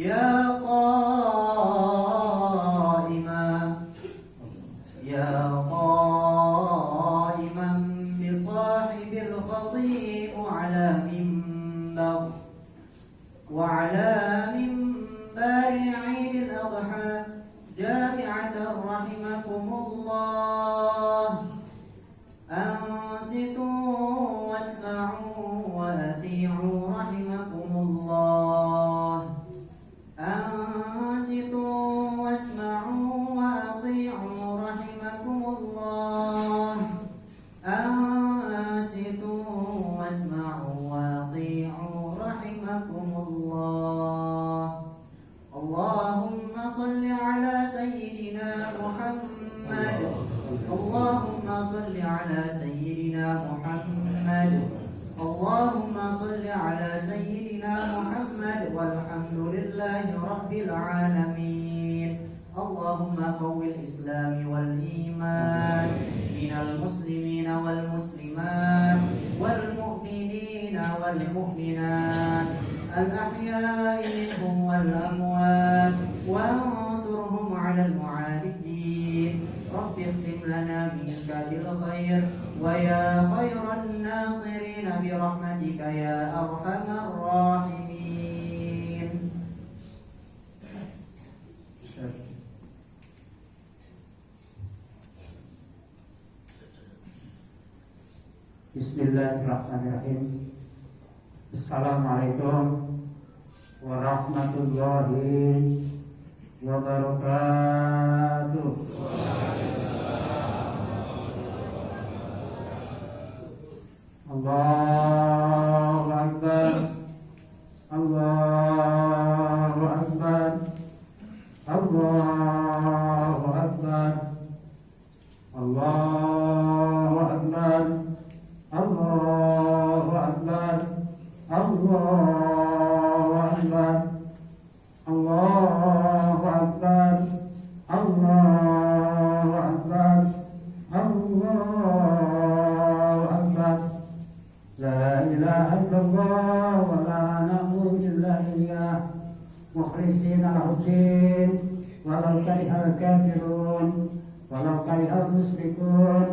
يا قائما بصاحب الخطيب وعلى منبر عيد الأضحى جامعة رحمكم الله. أنصتوا واسمعوا وأطيعوا رحمكم الله. أنصتوا واسمعوا وأطيعوا رحمكم الله. أنصتوا واسمعوا وأطيعوا رحمكم الله. اللهم صل على سيدنا محمد. اللهم صل على سيدنا محمد. اللهم صل على سيدنا محمد والحمد لله رب العالمين. اللهم قوي الإسلام والإيمان من المسلمين والمسلمات والمؤمنين والمؤمنات الأحياء منهم والأموات وانصرهم على المعاندين. رب اختم لنا منك بالخير ويا خير الناصرين برحمتك يا أرحم الراحمين. Bismillahirrahmanirrahim. Assalamualaikum warahmatullahi wabarakatuh. Allahu Akbar. Allahu Akbar. Allahu Akbar. Allahu Akbar. Allahu Akbar. Allahu Akbar. Allahu Akbar. Allahu Akbar. Allahu Akbar. La ilaha illallah wa la na'budu illa iyyah mukhlishina lahu-d-din walau karihal kafirun walau karihal musyrikun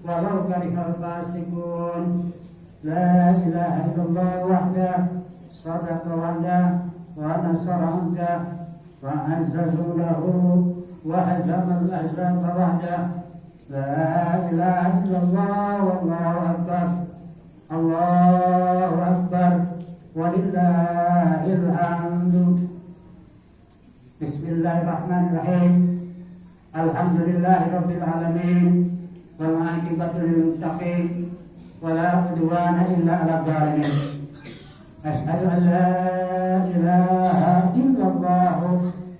walau karihal fasiqun. La ilaha illallah wahdah sadaqa wa'dah wa nasara 'abdah wa azzahu lahu wa hazama al-ahzaba wahdah. La ilaha illallah wallahu akbar. Allahu akbar walillahil hamdu. Bismillahirrahmanirrahim. Alhamdulillahirabbil alamin. Wal 'aqibatu lil muttaqin. Wala udwana illa 'alal zalimin. Asyhadu an la ilaha illallah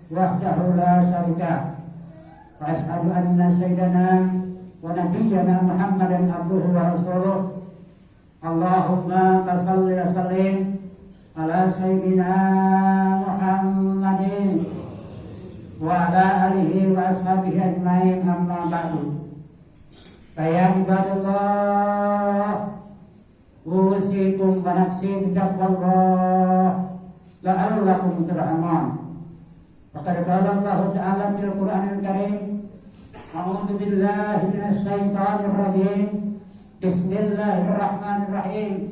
wahdahu la syarika wa asyhadu anna sayyidana wa nabiyyana Muhammadan abduhu wa rasuluh. Allahumma salli wa sallim ala sayyidina Muhammadin wa ala alihi wa ashabihi ajmain, amma ba'du. Ya ibadallah, usikum wa nafsi bitaqwallah la'allakum turhamun. Faqad qala Allah ta'ala fil Qur'anil Karim, a'udzu billahi minasy syaithanir rajim. Bismillahirrahmanirrahim.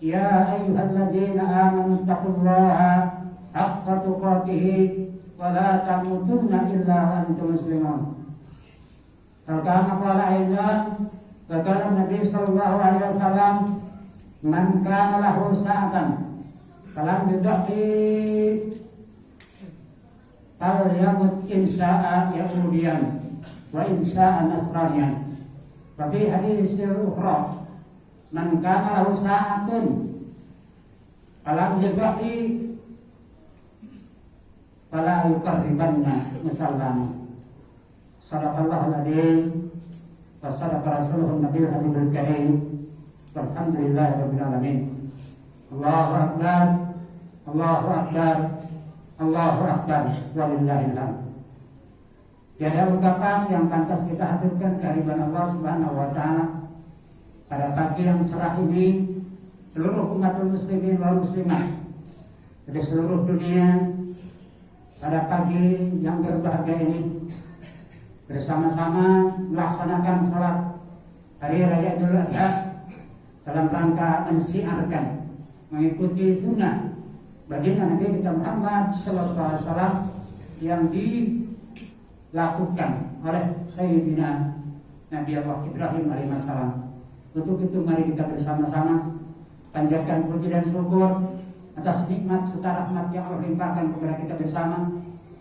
Ya ayyuhalladzina amanu taqullaha haqqa tuqatih wa la tamutunna illa wa antum muslimun. Kama qala aidan wa qala Nabi sallallahu alaihi wasallam, man kana lahu sa'atan falam yudhi falyamut insya'a yahudiyan wa insya'a nasraniyan. Tapi hadis ukhra, man kana lahu sa'atun falam yudhi fala yuqarribanna musallama. Sadaqallahul adzim wa sadaqa rasuluhun nabiyul habibul karim. Walhamdulillahirabbil alamin. Allahu akbar. Allahu akbar. Allahu akbar walillahil hamd. Tiada ungkapan yang pantas kita haturkan kehadiran Allah Subhanahu wa taala pada pagi yang cerah ini. Seluruh umat muslimin wal muslimat dari seluruh dunia pada pagi yang berbahagia ini bersama-sama melaksanakan sholat Hari Raya Idul Adha dalam rangka mensiarkan mengikuti sunnah baginda Nabi kita Muhammad Sallallahu Alaihi Wasallam yang dilakukan oleh Sayyidina Nabi Allah Ibrahim alaihissalam. Untuk itu mari kita bersama-sama panjatkan puji dan syukur atas nikmat serta rahmat yang Allah limpahkan kepada kita bersama.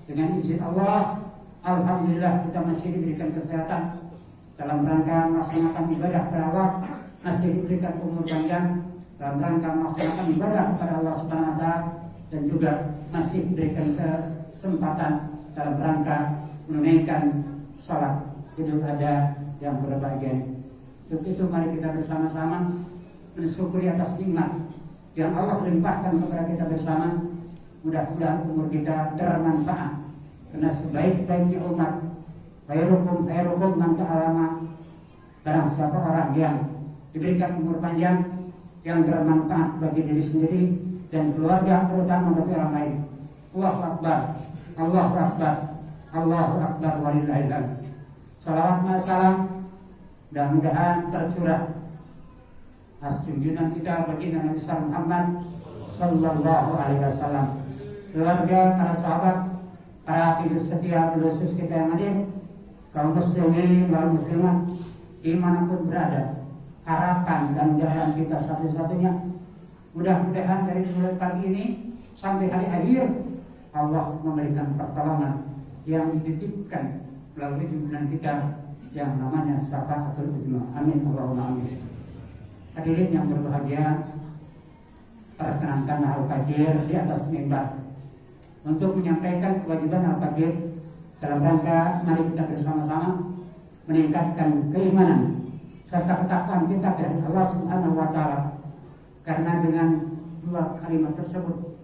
Dengan izin Allah, alhamdulillah kita masih diberikan kesehatan dalam rangka melaksanakan ibadah kepada Allah, masih diberikan umur panjang dalam rangka melaksanakan ibadah kepada Allah Subhanahu wa taala, dan juga masih diberikan kesempatan dalam rangka menunaikan sholat Idul Adha yang berbahagia. Untuk itu mari kita bersama-sama mensyukuri atas nikmat yang Allah limpahkan kepada kita bersama. Mudah-mudahan umur kita bermanfaat, karena sebaik-baiknya umat khairukum man ta'allama, barang siapa orang yang diberikan umur panjang yang bermanfaat bagi diri sendiri dan keluarga, terutama bagi orang lain. Allahu Akbar, Allahu Akbar, Allahu Akbar, walillahil hamd. Salawat dan salam mudah-mudahan tercurah atas junjungan kita baginda Nabi Muhammad Sallallahu Alaihi Wasallam, keluarga, para sahabat, para hidup setia khusus kita yang hadir, kaum muslimin, wal muslimat dimanapun berada. Harapan dan jalan kita satu-satunya, mudah-mudahan dari mulai pagi ini sampai hari akhir Allah memberikan pertolongan yang dititipkan melalui junjungan kita yang namanya Syafaatul Udzma. Amin Allahumma amin. Hadirin yang berbahagia, perkenankan Al-Fajir di atas mimbar untuk menyampaikan kewajiban Al-Fajir dalam rangka mari kita bersama-sama meningkatkan keimanan serta ketakwaan kita dari Allah Subhanahu wa taala. Karena dengan dua kalimat tersebut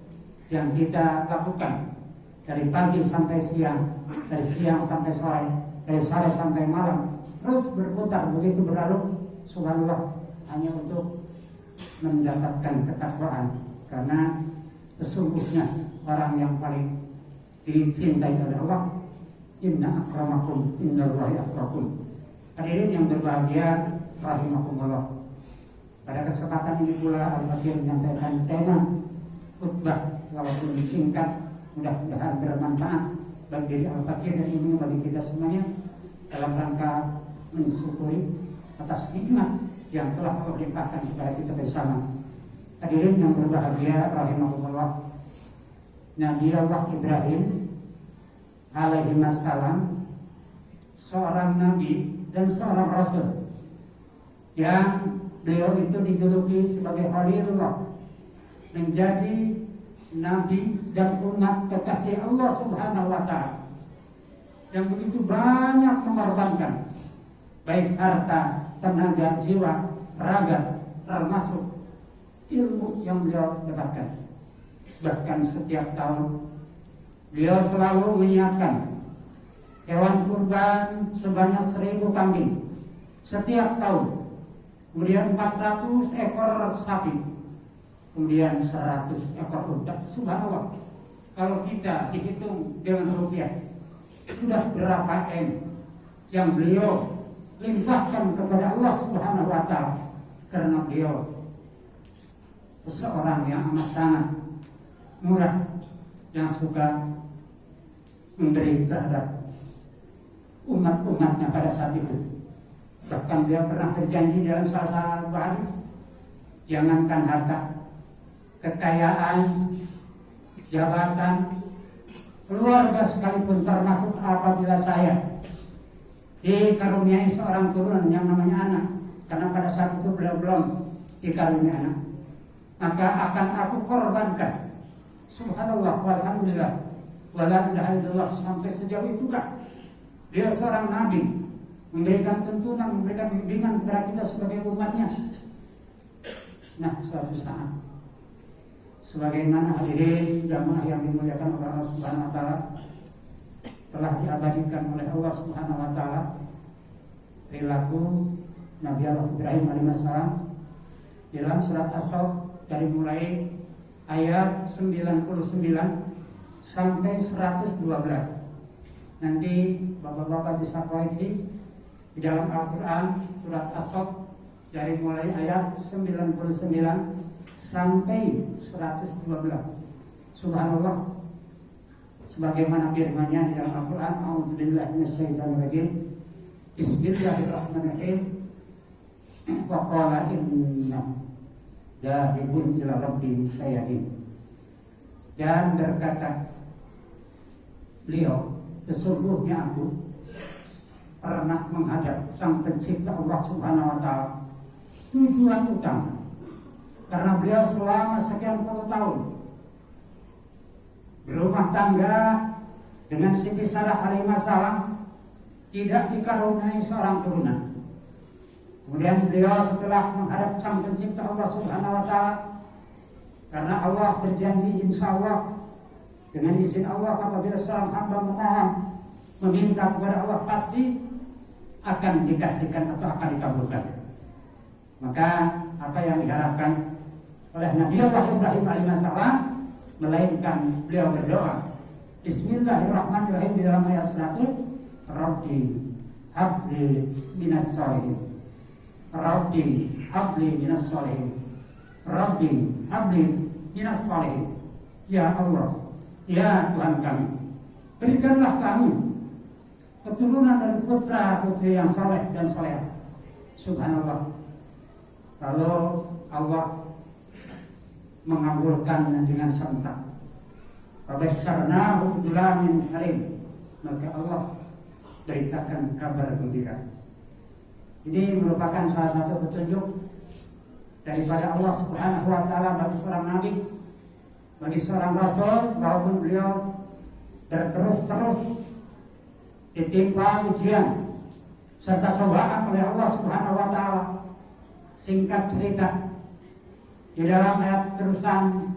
yang kita lakukan dari pagi sampai siang, dari siang sampai sore, dari sore sampai malam, terus berputar begitu berlalu, subhanallah, hanya untuk mendapatkan ketakwaan. Karena sesungguhnya orang yang paling dicintai oleh Allah, inna akramakum innallahi akrakum. Hadirin yang berbahagia rahimakumullah, pada kesempatan ini pula Al-Fajir menyampaikan tema khutbah walaupun singkat, mudah-mudahan bermanfaat bagi diri Al-Fajir dan ini bagi kita semuanya dalam rangka mensyukuri atas nikmat yang telah Allah limpahkan kepada kita bersama. Hadirin yang berbahagia rahimakumullah, Nabi Allah Ibrahim alaihi wassalam seorang nabi dan seorang rasul yang beliau itu dijuluki sebagai Khalilullah, menjadi nabi dan umat kekasih Allah Subhanahu wa taala yang begitu banyak mengorbankan baik harta, tenaga, jiwa, raga, termasuk ilmu yang beliau dapatkan. Bahkan setiap tahun beliau selalu menyiapkan hewan kurban sebanyak 1000 kambing setiap tahun, kemudian 400 ekor sapi, kemudian 100 ekor unta. Subhanallah, kalau kita dihitung dengan rupiah sudah berapa M yang beliau limpahkan kepada Allah Subhanahu wa taala, karena beliau seorang yang amat sangat murah, yang suka memberi terhadap umat-umatnya pada saat itu. Bahkan dia pernah berjanji dalam salah satu hadis, jangankan harta, kekayaan, jabatan, keluarga sekalipun, termasuk apabila saya dikaruniai seorang turunan yang namanya anak, karena pada saat itu beliau belum dikaruniai anak, maka akan aku korbankan. Subhanallah, walhamdulillah, wala ilaha illallah. Sampai sejauh itu kah dia seorang nabi, memberikan tuntunan, memberikan bimbingan kepada kita sebagai umatnya. Nah, suatu saat, sebagaimana hadirin jamaah yang dimuliakan oleh Allah Subhanahu wa taala, telah diabadikan oleh Allah Subhanahu wa taala perilaku Nabi Allah Ibrahim alaihissalam dalam surat As-Saff dari mulai ayat 99 sampai 112. Nanti bapak-bapak bisa koreksi di dalam Al-Quran surat As-Saff dari mulai ayat 99 sampai 112. Subhanallah, sebagaimana firman-Nya di dalam Al-Quran, a'udzubillahi minasyaitonirrajim. Bismillahirrahmanirrahim. Wa qala inna dzahibun ila rabbi sayyidin. Dan berkata beliau, sesungguhnya aku pernah menghadap Sang Pencipta Allah Subhanahu wa taala. Tujuan utama karena beliau selama sekian puluh tahun berumah tangga dengan Siti Sarah alaihissalam, tidak dikaruniai seorang turunan. Kemudian beliau setelah menghadap Sang Pencipta Allah Subhanahu wa taala, karena Allah berjanji insya Allah dengan izin Allah apabila seorang hamba memohon meminta kepada Allah pasti akan dikasihkan atau akan dikabulkan. Maka apa yang diharapkan oleh Nabi Allah Ibrahim alaihissalam, melainkan beliau berdoa Bismillahirrahmanirrahim di dalam ayat 100, Rabbi habli minas sholihin, Rabbi habli minas sholihin, Rabbi habli minas sholihin. Ya Allah, ya Tuhan kami, berikanlah kami keturunan dan putra putri yang soleh dan soleh. Subhanallah, kalau Allah mengabulkan dengan serentak, Fabasyarnahu bighulamin halim, maka Allah beritakan kabar gembira. Ini merupakan salah satu petunjuk daripada Allah Subhanahu wa taala bagi seorang nabi, bagi seorang rasul, walaupun beliau berterus-terus ditimpa ujian serta cobaan oleh Allah Subhanahu wa taala. Singkat cerita, di dalam ayat terusan,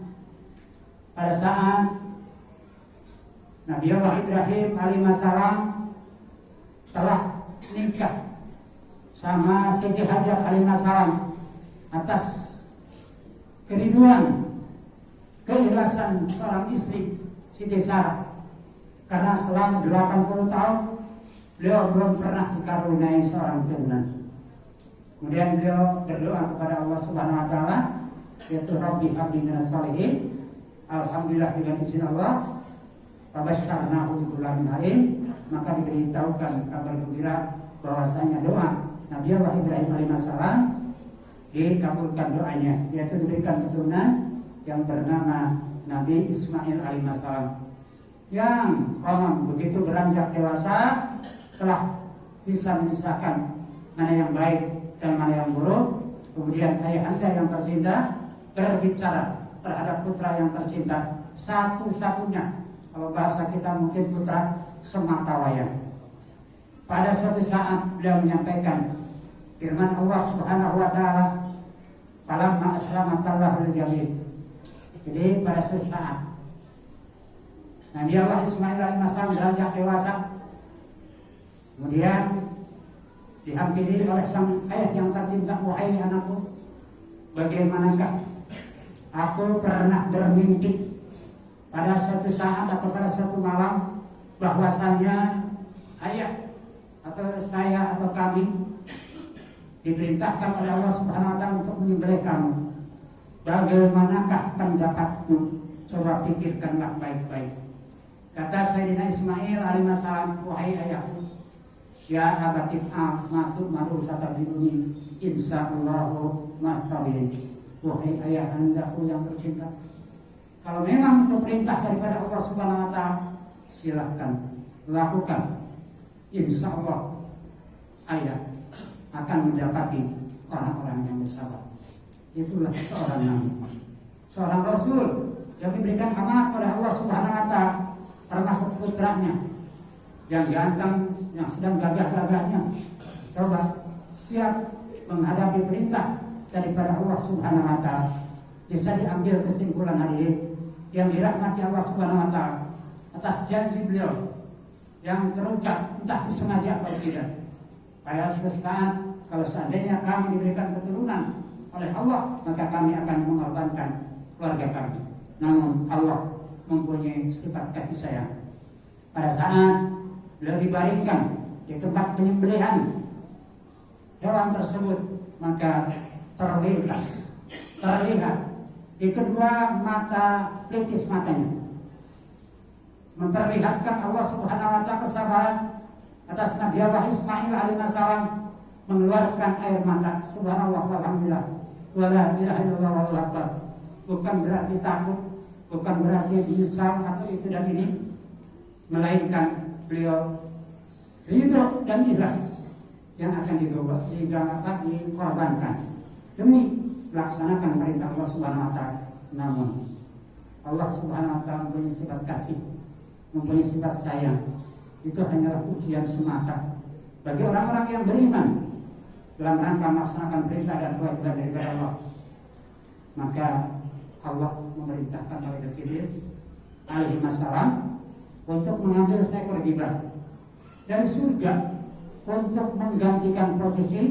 pada saat Nabi Allah Ibrahim alaihissalam telah nikah sama Siti Hajar alaihissalam atas kerinduan keikhlasan seorang istri Siti Sarah, karena selama 80 tahun beliau belum pernah dikaruniai seorang turunan. Kemudian beliau berdoa kepada Allah Subhanahu wa taala, yaitu Rabbi habli minas sholihin. Alhamdulillah dengan izin Allah, fabasyarnahu bighulamin halim, maka diberitahukan kabar gembira bahwasanya doa Nabi Allah Ibrahim alaihissalam dikabulkan doanya, yaitu diberikan keturunan yang bernama Nabi Ismail alaihissalam, yang konon begitu beranjak dewasa telah bisa memisahkan mana yang baik dan mana yang buruk. Kemudian ayahanda yang tercinta berbicara terhadap putra yang tercinta, satu-satunya, kalau bahasa kita mungkin putra sematawayang. Pada suatu saat beliau menyampaikan firman Allah Subhanahu wa taala, falamma aslamatallahu al-jamil. Jadi pada suatu saat Nabi Allah Ismail alaihissalam beranjak dewasa, kemudian dihampiri oleh sang ayah yang tercinta, wahai anakku, bagaimanakah aku pernah bermimpi pada suatu saat atau pada suatu malam bahwasanya ayah atau saya atau kami diperintahkan oleh Allah Subhanahu wa taala untuk menyembelih kamu. Bagaimanakah pendapatmu? Coba pikirkanlah baik-baik. Kata Sayyidina Ismail alaihissalam, wahai ayahku, ya abatif matu maru satabini insyaallahu masabirin. Wahai ayah andaku yang tercinta, kalau memang itu perintah daripada Allah Subhanahu wa taala, silahkan lakukan. Insya Allah ayah akan mendapati orang-orang yang bersabar. Itulah seorang nabi, seorang rasul yang diberikan amanat oleh Allah Subhanahu wa taala, termasuk putranya yang ganteng, yang sedang gagah-gagahnya, coba siap menghadapi perintah daripada Allah Subhanahu wa taala. Bisa diambil kesimpulan hadirin yang dirahmati Allah Subhanahu wa taala atas janji beliau yang terucap, entah disengaja atau tidak. Pada suatu saat, kalau seandainya kami diberikan keturunan oleh Allah, maka kami akan mengorbankan keluarga kami. Namun Allah mempunyai sifat kasih sayang. Pada saat beliau dibaringkan di tempat penyembelihan hewan tersebut, maka terlihat di kedua mata pelipis matanya memperlihatkan Allah Subhanahu wa taala kesabaran atas Nabi Allah Ismail alaihissalam mengeluarkan air mata. Subhanallah walhamdulillah wala ilaha illallah wallahu akbar. Bukan berarti takut, bukan berarti menyesal atau itu dan ini, melainkan beliau ridho dan ikhlas yang akan dikorbankan demi melaksanakan perintah Allah Subhanahu wa taala. Namun Allah Subhanahu wa taala mempunyai sifat kasih, mempunyai sifat sayang. Itu hanyalah ujian semata bagi orang-orang yang beriman dalam rangka melaksanakan perintah dan kewajiban dari Allah. Maka Allah memerintahkan malaikat Jibril alaihi salam untuk mengambil seekor gibah dari surga untuk menggantikan posisi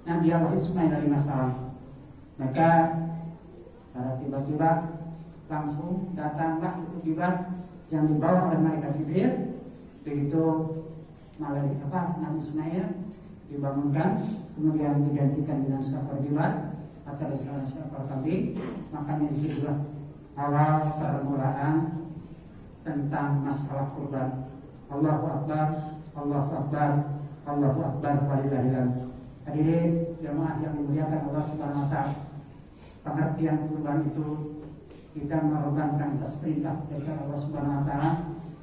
Nabi Allah Ismail alaihi salam. Maka pada tiba-tiba langsung datanglah itu gibah yang dibawa oleh malaikat Jibril. Begitu Nabi Ismail dibangunkan, kemudian digantikan dengan seekor gibah atau dengan seekor kambing. Makanya disitulah awal permulaan tentang masalah kurban. Allahu Akbar, Allahu Akbar, Allahu Akbar, walillahil hamd. Hadirin jemaah yang dimuliakan Allah Subhanahu wa taala, pengertian kurban itu kita mengorbankan atas perintah dari Allah Subhanahu wa taala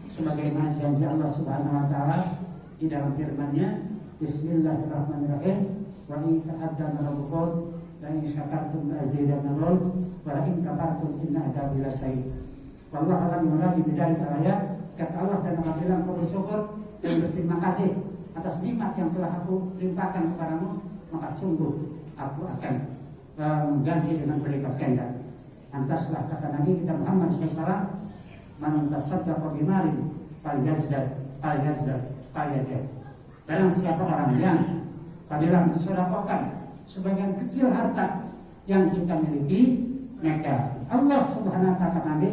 sebagaimana janji Allah Subhanahu wa taala di dalam firman-Nya, Bismillahirrahmanirrahim, wa in ta'addana rabbukum la in syakartum la azidannakum wa la in kafartum inna adzabi lasyadid. Wallahu a'lam bidalik ayat. Kata Allah, dan apabila engkau bersyukur dan berterima kasih atas nikmat yang telah aku limpahkan kepadamu, maka sungguh aku akan mengganti dengan berlipat ganda. Lantaslah kata Nabi kita Muhammad SAW, man tasaddaqa bimalin falyadzad. Barang siapa orang yang apabila mensedekahkan sebagian kecil harta yang kita miliki, maka Allah Subhanahu wa taala Nabi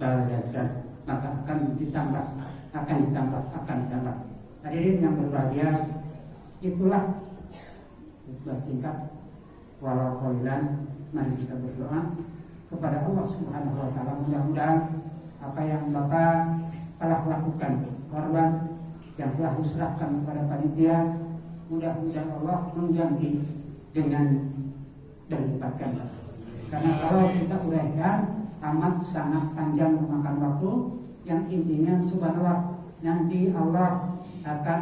falyadzad, maka akan ditambah. Hadirin yang berbahagia, itulah singkat walau qalilan. Mari kita berdoa kepada Allah Subhanahu wa taala. Mudah-mudahan apa yang Bapak telah lakukan, korban yang telah diserahkan kepada panitia, mudah-mudahan Allah mengganti dengan berlipat ganda. Karena kalau kita uraikan amat sangat panjang memakan waktu, yang intinya subhanallah, nanti Allah akan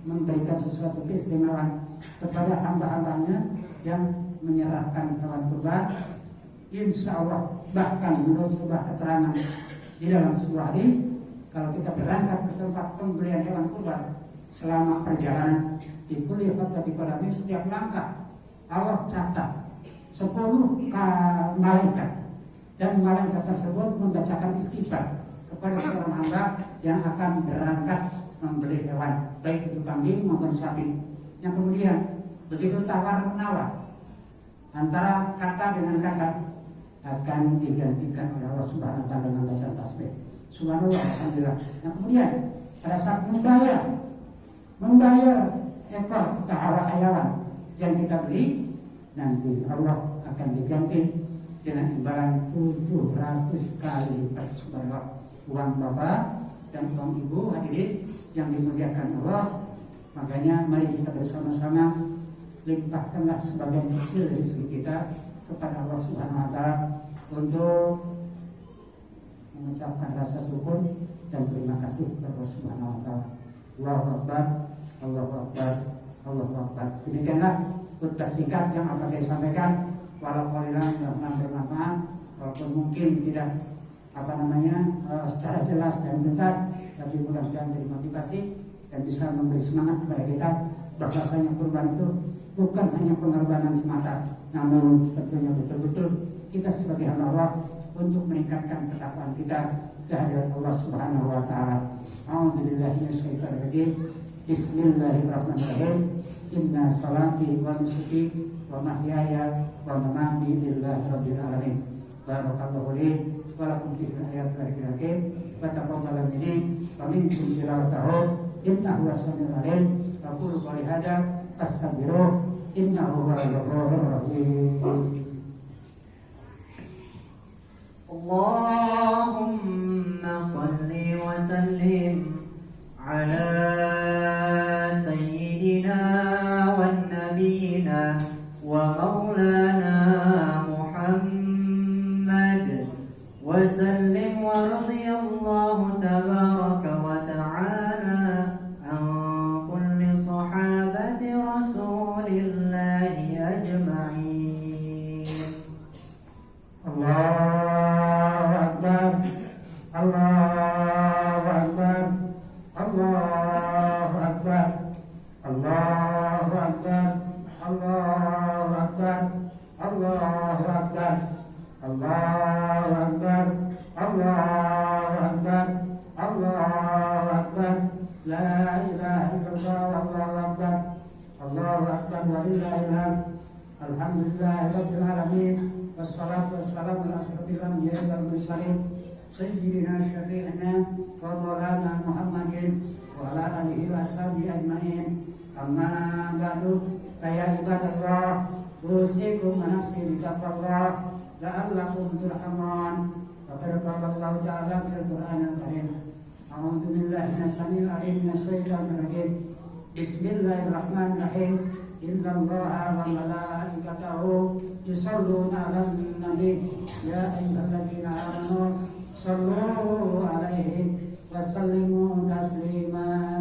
memberikan sesuatu keistimewaan kepada hamba-hambanya yang menyerahkan hewan kurban. Insya Allah, bahkan menurut sebuah keterangan di dalam sebuah hadis, kalau kita berangkat ke tempat pembelian hewan kurban selama perjalanan di kuliah khotbah Qadami, setiap langkah Allah catat 10 malaikat, dan malaikat tersebut membacakan istighfar kepada seorang hamba yang akan berangkat membeli hewan, baik itu kambing maupun sapi. Yang kemudian begitu tawar menawar antara kata dengan kata akan digantikan oleh Allah Subhanahu wa taala dengan bacaan tasbih. Subhanallah, alhamdulillah. Yang kemudian pada saat membayar ekor hewan yang kita beli, nanti Allah akan diganti dengan imbalan 700 kali lipat. Subhanallah. Uang Bapak dan uang Ibu hadirin yang dimuliakan Allah. Makanya mari kita bersama-sama limpahkanlah sebagian kecil rezeki kita kepada Allah Subhanahu wa taala untuk mengucapkan rasa syukur dan terima kasih kepada Allah Subhanahu wa taala. Allahu Akbar, Allahu Akbar, Allahu Akbar. Demikianlah khutbah singkat yang akan saya sampaikan. Walau qalilan mudah-mudahan bermanfaat, walaupun mungkin tidak secara jelas dan benar, tapi mudah-mudahan jadi motivasi dan bisa memberi semangat kepada kita bahwasanya kurban itu bukan hanya pengorbanan semata, namun tentunya betul-betul kita sebagai hamba Allah untuk meningkatkan ketakwaan kita kehadirat Allah Subhanahu wa taala. A'udzubillahi minasyaitonir rajim. Bismillahirrahmanirrahim. Inna salati wa nusuki wa mahyaya wa mamati lillahi rabbil alamin. Barakallahu li wa lakum fihi ayatul hakim wa taqabbal minni wa minkum tilawatahu innahu was-sami'ul 'alim. Aqulu qawli hadza astaghfiruh innahu huwal ghafurur rahim. Allahumma salli wa sallim ala sayyidina wan nabiyina wa maulana Muhammad wa sallim wa radiyallahu tabaraka wa ta'ala an kulli sahabati rasulillahi ajma'in. Allahu Akbar, Allahu Akbar, Allahu Akbar, Allahu Akbar, Allahu Akbar, Allahu Akbar, Allahu Akbar, Allahu Akbar, Allahu Akbar, la ilaha illallah, Allahu Akbar, Allahu Akbar, walillahil hamd. Alhamdulillahirabbil alamin. Wassalatu wassalamu ala asyrafil anbiya'i wal mursalin sayyidina syafi'ina wa maulana Muhammadin wa ala alihi wa ashabihi ajma'in. Amma ba'du, ya ibadallah, usikum wa nafsi bitaqwallah la'allakum turhamun. Faqad qala Allah ta'ala fil Qur'anil Karim. A'udzu billahi minasy-sami'il 'alim minasyaitonir rajim. Bismillahirrahmanirrahim. Inna Allaha wa malaikatahu yusholluna 'alan nabi ya ayyuhalladzina amanu shallu 'alaihi wa sallimu taslima.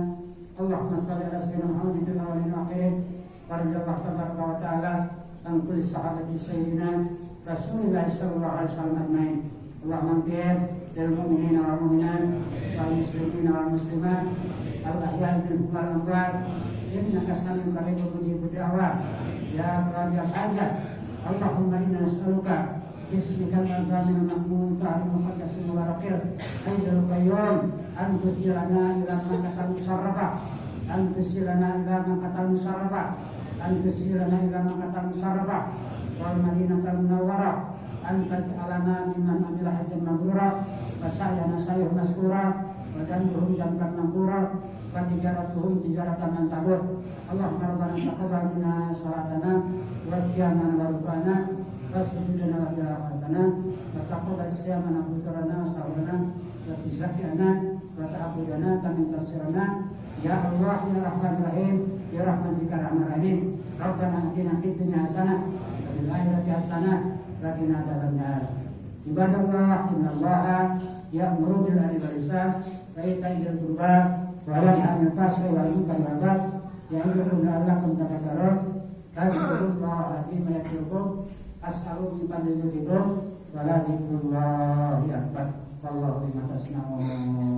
Allahumma shalli 'ala sayyidina Muhammadin wa ala alihi wa radhiyallahu tabaraka wa ta'ala an kulli sahabati sayyidina Rasulullah sallallahu alaihi wasallam ajmain. Allahumma ighfir lil mu'minina wal mu'minat wal muslimina wal muslimat al ahya'i minhum wal amwat innaka sami'un qaribun mujibud da'wat ya qadiyal hajat. Allahumma inna nas'aluka bismikal azamil mahmud ta'ala muqaddasil mubarakil hayyul qayyum an tusilana ila man qatal musarrafa an tusilana ila man qatal musarrafa an tusilana ila man qatal musarrafa wal madinatal munawwarah an taj'alana mimman amila hajjan mabrura wa sa'yana sa'yuh maskura wa jannuhum jantan mabrura wa tijaratuhum tijaratan lan tabur. Allahumma rabbana taqabbal minna salatana wa qiyamana wa rukana wa sujudana wa tilawatana wa taqabbal siyamana wa fitrana wa sahurana wa tisakana wa ta'abudana wa tasirana ya Allah ya Rahman Rahim ya rahmatika rahman rahim. Rabbana atina fid dunya hasanah wa fil akhirati hasanah wa qina adzabannar. Ibadallah, innallaha ya'muru bil 'adli wal ihsan wa ita'i dzil qurba wa yanha 'anil fahsya'i wal munkari wal baghi ya'idukum la'allakum tadhakkarun. Fadhkurullaha azima yadhkurkum as'alu min fadlihi wa la dzikrullahi akbar. Wallahu bima tasna'un.